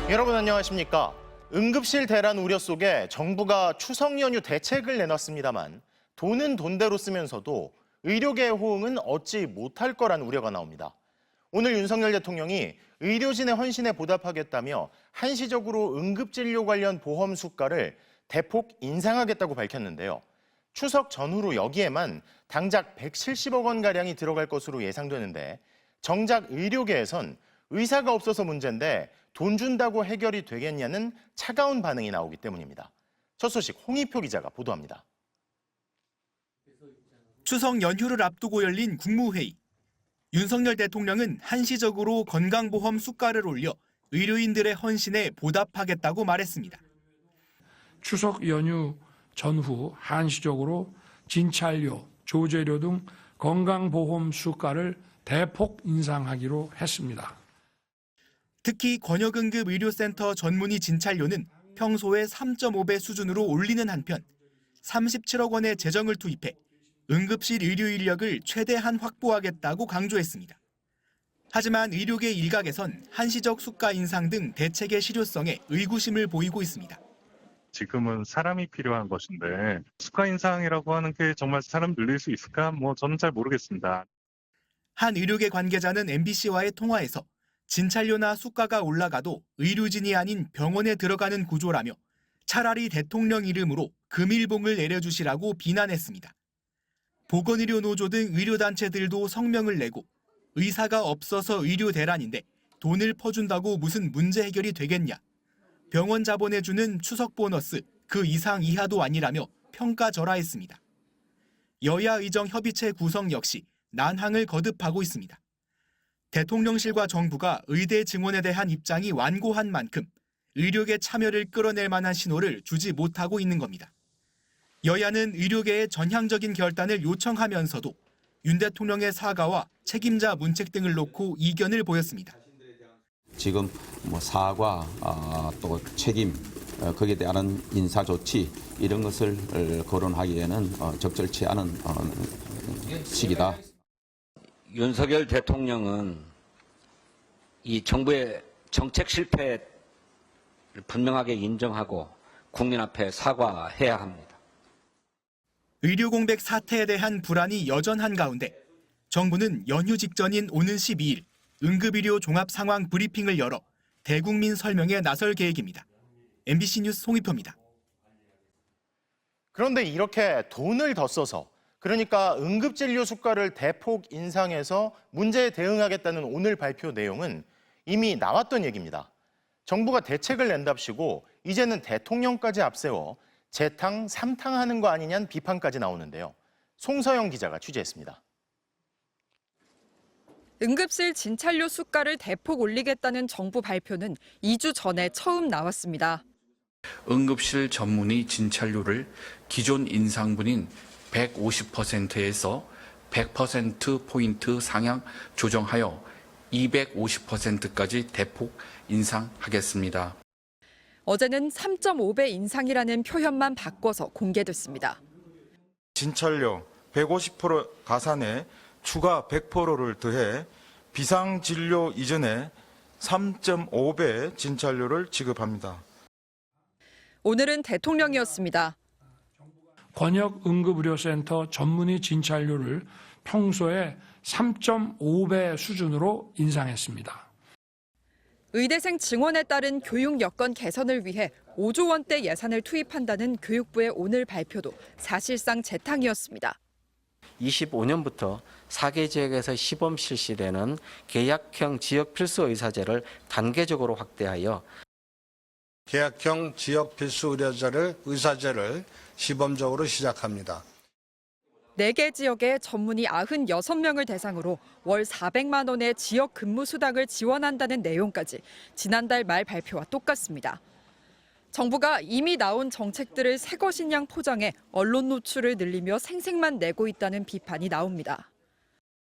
여러분 안녕하십니까? 응급실 대란 우려 속에 정부가 추석 연휴 대책을 내놨습니다만 돈은 돈대로 쓰면서도 의료계의 호응은 얻지 못할 거란 우려가 나옵니다. 오늘 윤석열 대통령이 의료진의 헌신에 보답하겠다며 한시적으로 응급진료 관련 보험 수가를 대폭 인상하겠다고 밝혔는데요. 추석 전후로 여기에만 당장 170억 원가량이 들어갈 것으로 예상되는데 정작 의료계에선 의사가 없어서 문제인데 돈 준다고 해결이 되겠냐는 차가운 반응이 나오기 때문입니다. 첫 소식 홍희표 기자가 보도합니다. 추석 연휴를 앞두고 열린 국무회의. 윤석열 대통령은 한시적으로 건강보험 수가를 올려 의료인들의 헌신에 보답하겠다고 말했습니다. 추석 연휴 전후 한시적으로 진찰료, 조제료 등 건강보험 수가를 대폭 인상하기로 했습니다. 특히 권역응급 의료센터 전문의 진찰료는 평소의 3.5배 수준으로 올리는 한편 37억 원의 재정을 투입해 응급실 의료 인력을 최대한 확보하겠다고 강조했습니다. 하지만 의료계 일각에선 한시적 수가 인상 등 대책의 실효성에 의구심을 보이고 있습니다. 지금은 사람이 필요한 것인데 수가 인상이라고 하는 게 정말 사람 늘릴 수 있을까? 저는 잘 모르겠습니다. 한 의료계 관계자는 MBC와의 통화에서 진찰료나 수가가 올라가도 의료진이 아닌 병원에 들어가는 구조라며 차라리 대통령 이름으로 금일봉을 내려주시라고 비난했습니다. 보건의료노조 등 의료단체들도 성명을 내고 의사가 없어서 의료 대란인데 돈을 퍼준다고 무슨 문제 해결이 되겠냐. 병원 자본에 주는 추석 보너스 그 이상 이하도 아니라며 평가절하했습니다. 여야 의정 협의체 구성 역시 난항을 거듭하고 있습니다. 대통령실과 정부가 의대 증원에 대한 입장이 완고한 만큼 의료계 참여를 끌어낼 만한 신호를 주지 못하고 있는 겁니다. 여야는 의료계의 전향적인 결단을 요청하면서도 윤 대통령의 사과와 책임자 문책 등을 놓고 이견을 보였습니다. 지금 사과, 또 책임, 거기에 대한 인사 조치 이런 것을 거론하기에는 적절치 않은 시기다. 윤석열 대통령은 이 정부의 정책 실패를 분명하게 인정하고 국민 앞에 사과해야 합니다. 의료 공백 사태에 대한 불안이 여전한 가운데 정부는 연휴 직전인 오는 12일 응급의료 종합 상황 브리핑을 열어 대국민 설명에 나설 계획입니다. MBC 뉴스 홍희표입니다. 그런데 이렇게 돈을 더 써서 그러니까 응급진료 수가를 대폭 인상해서 문제에 대응하겠다는 오늘 발표 내용은 이미 나왔던 얘기입니다. 정부가 대책을 낸답시고 이제는 대통령까지 앞세워 재탕, 삼탕하는 거 아니냐는 비판까지 나오는데요. 송서영 기자가 취재했습니다. 응급실 진찰료 수가를 대폭 올리겠다는 정부 발표는 2주 전에 처음 나왔습니다. 응급실 전문의 진찰료를 기존 인상분인 150%에서 100%포인트 상향 조정하여 250%까지 대폭 인상하겠습니다. 어제는 3.5배 인상이라는 표현만 바꿔서 공개됐습니다. 진찰료 150% 가산에 추가 100%를 더해 비상진료 이전에 3.5배 진찰료를 지급합니다. 오늘은 대통령이었습니다. 권역응급의료센터 전문의 진찰료를 평소에 3.5배 수준으로 인상했습니다. 의대생 증원에 따른 교육 여건 개선을 위해 5조 원대 예산을 투입한다는 교육부의 오늘 발표도 사실상 재탕이었습니다. 25년부터 4개 지역에서 시범 실시되는 계약형 지역 필수 의사제를 단계적으로 확대하여 계약형 지역 필수 의사제를 시범적으로 시작합니다. 4개 지역의 전문의 96명을 대상으로 월 400만 원의 지역 근무 수당을 지원한다는 내용까지 지난달 말 발표와 똑같습니다. 정부가 이미 나온 정책들을 새 것인 양 포장해 언론 노출을 늘리며 생색만 내고 있다는 비판이 나옵니다.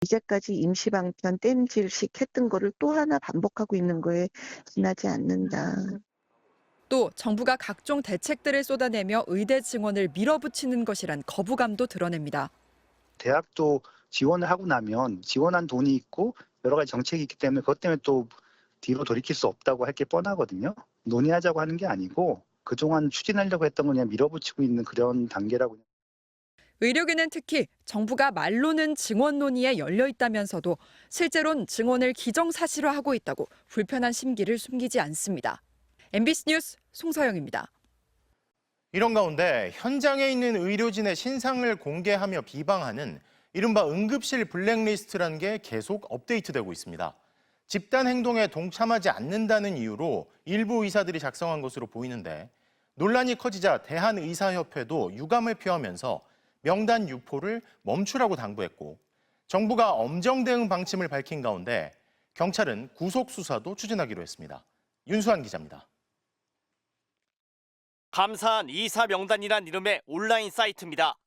이제까지 임시방편 땜질식 했던 거를 또 하나 반복하고 있는 거에 지나지 않는다. 또 정부가 각종 대책들을 쏟아내며 의대 증원을 밀어붙이는 것이란 거부감도 드러냅니다. 대학도 지원을 하고 나면 지원한 돈이 있고 여러 가지 정책이 있기 때문에 그것 때문에 또 뒤로 돌이킬 수 없다고 할 게 뻔하거든요. 논의하자고 하는 게 아니고 그동안 추진하려고 했던 거 그냥 밀어붙이고 있는 그런 단계라고. 의료계는 특히 정부가 말로는 증원 논의에 열려 있다면서도 실제로는 증원을 기정사실화하고 있다고 불편한 심기를 숨기지 않습니다. MBC 뉴스 송서영입니다. 이런 가운데 현장에 있는 의료진의 신상을 공개하며 비방하는 이른바 응급실 블랙리스트라는 게 계속 업데이트되고 있습니다. 집단 행동에 동참하지 않는다는 이유로 일부 의사들이 작성한 것으로 보이는데 논란이 커지자 대한의사협회도 유감을 표하면서 명단 유포를 멈추라고 당부했고 정부가 엄정 대응 방침을 밝힌 가운데 경찰은 구속 수사도 추진하기로 했습니다. 윤수환 기자입니다. 감사한 의사 명단이란 이름의 온라인 사이트입니다.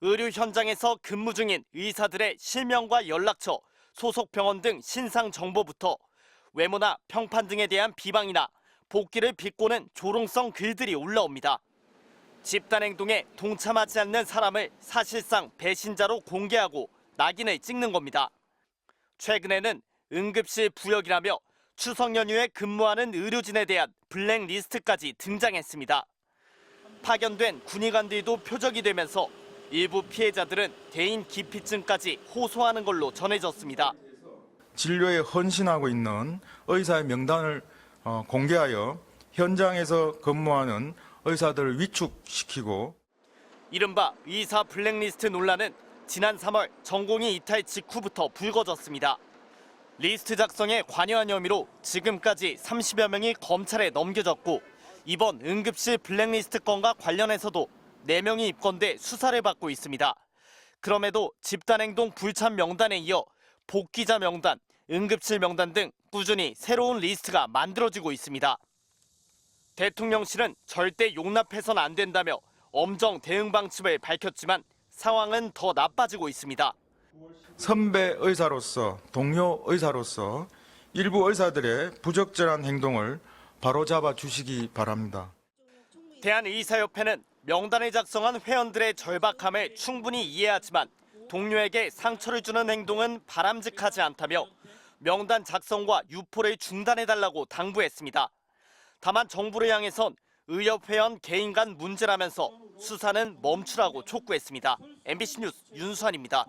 의료 현장에서 근무 중인 의사들의 실명과 연락처, 소속 병원 등 신상 정보부터 외모나 평판 등에 대한 비방이나 복귀를 비꼬는 조롱성 글들이 올라옵니다. 집단 행동에 동참하지 않는 사람을 사실상 배신자로 공개하고 낙인을 찍는 겁니다. 최근에는 응급실 부역이라며 추석 연휴에 근무하는 의료진에 대한 블랙리스트까지 등장했습니다. 파견된 군의관들도 표적이 되면서 일부 피해자들은 대인 기피증까지 호소하는 걸로 전해졌습니다. 진료에 헌신하고 있는 의사의 명단을 공개하여 현장에서 근무하는 의사들을 위축시키고 이른바 의사 블랙리스트 논란은 지난 3월 전공의 이탈 직후부터 불거졌습니다. 리스트 작성에 관여한 혐의로 지금까지 30여 명이 검찰에 넘겨졌고 이번 응급실 블랙리스트 건과 관련해서도 4명이 입건돼 수사를 받고 있습니다. 그럼에도 집단행동 불참 명단에 이어 복귀자 명단, 응급실 명단 등 꾸준히 새로운 리스트가 만들어지고 있습니다. 대통령실은 절대 용납해서는 안 된다며 엄정 대응 방침을 밝혔지만 상황은 더 나빠지고 있습니다. 선배 의사로서, 동료 의사로서 일부 의사들의 부적절한 행동을 바로잡아 주시기 바랍니다. 대한의사협회는 명단을 작성한 회원들의 절박함을 충분히 이해하지만 동료에게 상처를 주는 행동은 바람직하지 않다며 명단 작성과 유포를 중단해달라고 당부했습니다. 다만 정부를 향해선 의협회원 개인 간 문제라면서 수사는 멈추라고 촉구했습니다. MBC 뉴스 윤수환입니다.